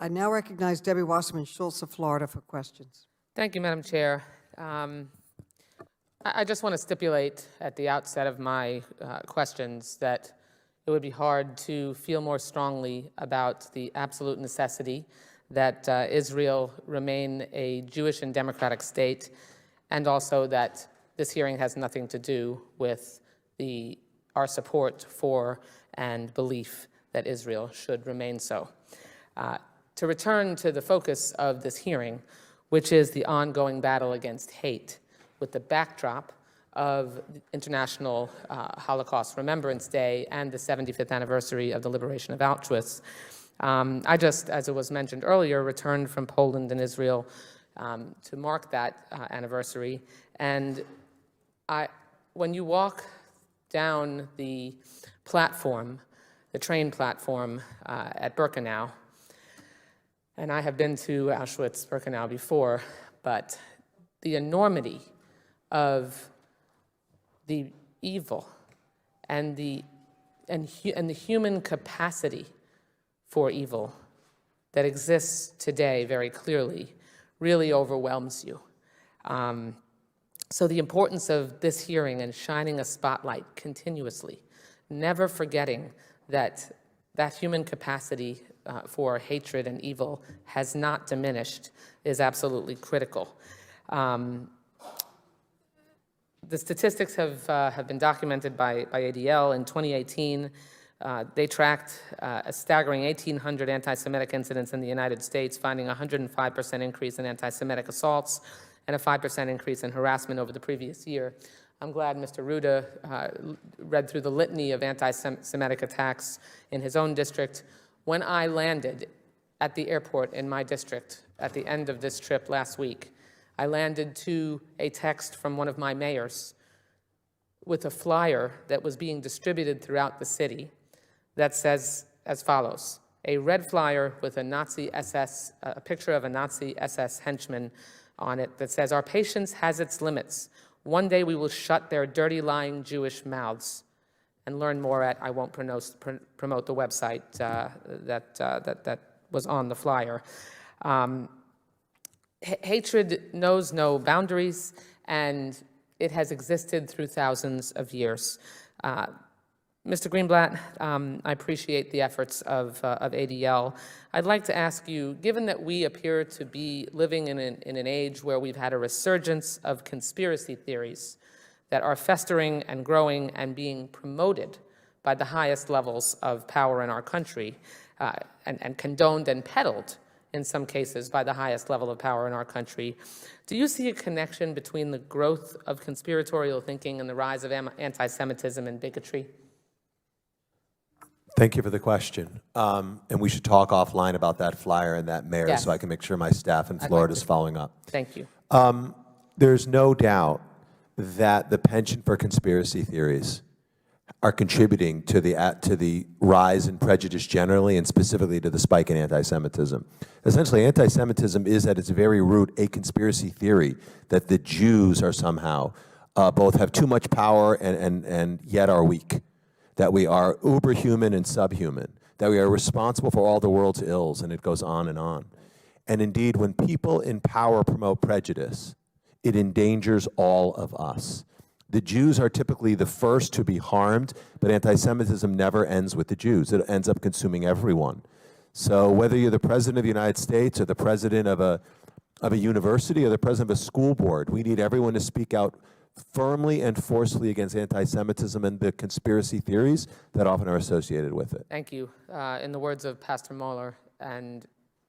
I now recognize Debbie Wasserman Schultz of Florida for questions. Thank you, Madam Chair. I just want to stipulate at the outset of my questions that it would be hard to feel more strongly about the absolute necessity that Israel remain a Jewish and democratic state, and also that this hearing has nothing to do with our support for and belief that Israel should remain so. To return to the focus of this hearing, which is the ongoing battle against hate, with the backdrop of International Holocaust Remembrance Day and the 75th anniversary of the liberation of Auschwitz. I just, as it was mentioned earlier, returned from Poland and Israel to mark that anniversary. And when you walk down the platform, the train platform at Birkenau, and I have been to Auschwitz-Birkenau before, but the enormity of the evil and the human capacity for evil that exists today very clearly really overwhelms you. So the importance of this hearing and shining a spotlight continuously, never forgetting that that human capacity for hatred and evil has not diminished, is absolutely critical. The statistics have been documented by ADL. In 2018, they tracked a staggering 1,800 anti-Semitic incidents in the United States, finding a 105% increase in anti-Semitic assaults and a 5% increase in harassment over the previous year. I'm glad Mr. Ruda read through the litany of anti-Semitic attacks in his own district. When I landed at the airport in my district at the end of this trip last week, I landed to a text from one of my mayors with a flyer that was being distributed throughout the city that says as follows: a red flyer with a Nazi SS, a picture of a Nazi SS henchman on it that says, "Our patience has its limits. One day we will shut their dirty, lying Jewish mouths." And learn more at, I won't promote the website that was on the flyer. Hatred knows no boundaries, and it has existed through thousands of years. Mr. Greenblatt, I appreciate the efforts of ADL. I'd like to ask you, given that we appear to be living in an age where we've had a resurgence of conspiracy theories that are festering and growing and being promoted by the highest levels of power in our country, and condoned and peddled in some cases by the highest level of power in our country, do you see a connection between the growth of conspiratorial thinking and the rise of anti-Semitism and bigotry? Thank you for the question. And we should talk offline about that flyer and that mayor, Yes. so I can make sure my staff in Florida is following up. Thank you. There's no doubt that the penchant for conspiracy theories are contributing to the rise in prejudice generally, and specifically to the spike in anti-Semitism. Essentially, anti-Semitism is at its very root a conspiracy theory that the Jews are somehow both have too much power and yet are weak, that we are uberhuman and subhuman, that we are responsible for all the world's ills, and it goes on and on. And indeed, when people in power promote prejudice, it endangers all of us. The Jews are typically the first to be harmed, but anti-Semitism never ends with the Jews. It ends up consuming everyone. So whether you're the president of the United States or the president of a university or the president of a school board, we need everyone to speak out firmly and forcefully against anti-Semitism and the conspiracy theories that often are associated with it. Thank you. In the words of Pastor Moeller, and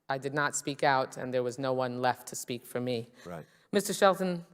I did not speak out, and there was no one left to speak for me. Right. Mr. Shelton,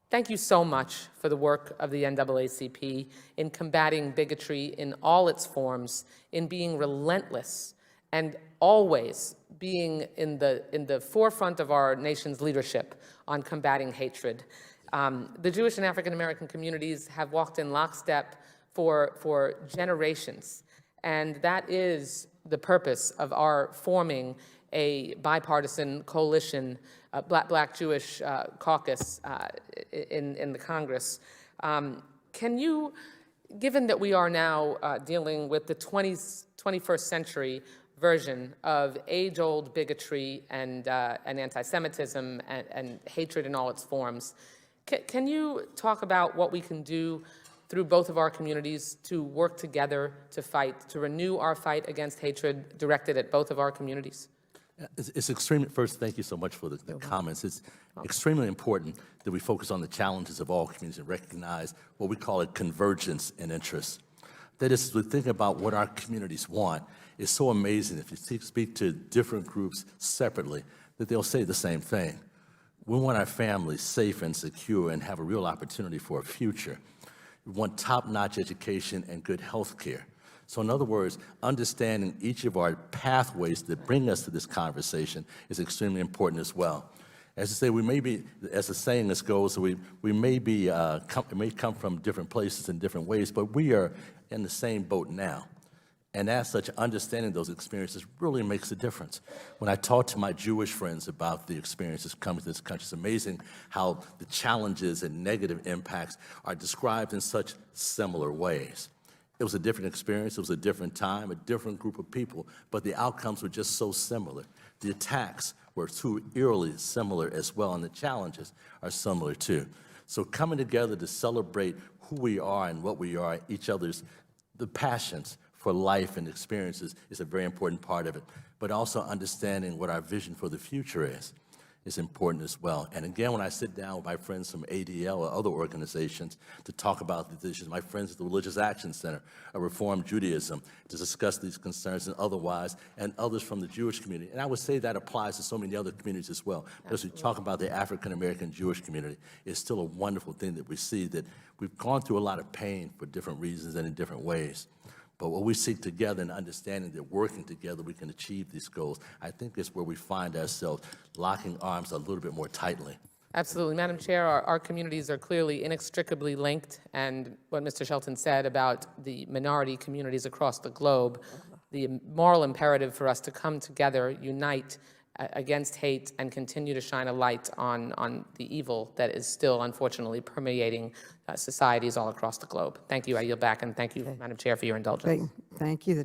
thank you so much for the work of the NAACP in combating bigotry in all its forms, in being relentless, and always being in the forefront of our nation's leadership on combating hatred. The Jewish and African American communities have walked in lockstep for generations, and that is the purpose of our forming a bipartisan coalition, Black Jewish caucus in the Congress. Can you, given that we are now dealing with the 21st century version of age-old bigotry and anti-Semitism and hatred in all its forms. Can you talk about what we can do through both of our communities to work together to fight, to renew our fight against hatred directed at both of our communities? It's extremely, first, thank you so much for the comments. It's extremely important that we focus on the challenges of all communities and recognize what we call a convergence in interests. That is, we think about what our communities want. It's so amazing if you speak to different groups separately that they'll say the same thing. We want our families safe and secure and have a real opportunity for a future. We want top-notch education and good health care. So in other words, understanding each of our pathways that bring us to this conversation is extremely important as well. As I say, we may be, as the saying goes, we may be, may come from different places in different ways, but we are in the same boat now. And as such, understanding those experiences really makes a difference. When I talk to my Jewish friends about the experiences coming to this country, it's amazing how the challenges and negative impacts are described in such similar ways. It was a different experience, it was a different time, a different group of people, but the outcomes were just so similar. The attacks were too eerily similar as well, and the challenges are similar too. So coming together to celebrate who we are and what we are, each other's, the passions for life and experiences is a very important part of it, but also understanding what our vision for the future is important as well. And again, when I sit down with my friends from ADL or other organizations to talk about these issues, my friends at the Religious Action Center of Reform Judaism, to discuss these concerns and otherwise, and others from the Jewish community. And I would say that applies to so many other communities as well. As we talk about the African-American Jewish community, it's still a wonderful thing that we see that we've gone through a lot of pain for different reasons and in different ways. But what we seek together and understanding that working together we can achieve these goals, I think is where we find ourselves locking arms a little bit more tightly. Absolutely. Madam Chair, our communities are clearly inextricably linked, and what Mr. Shelton said about the minority communities across the globe, the moral imperative for us to come together, unite against hate, and continue to shine a light on the evil that is still, unfortunately, permeating societies all across the globe. Thank you. I yield back, and thank you, Madam Chair, for your indulgence. Thank you.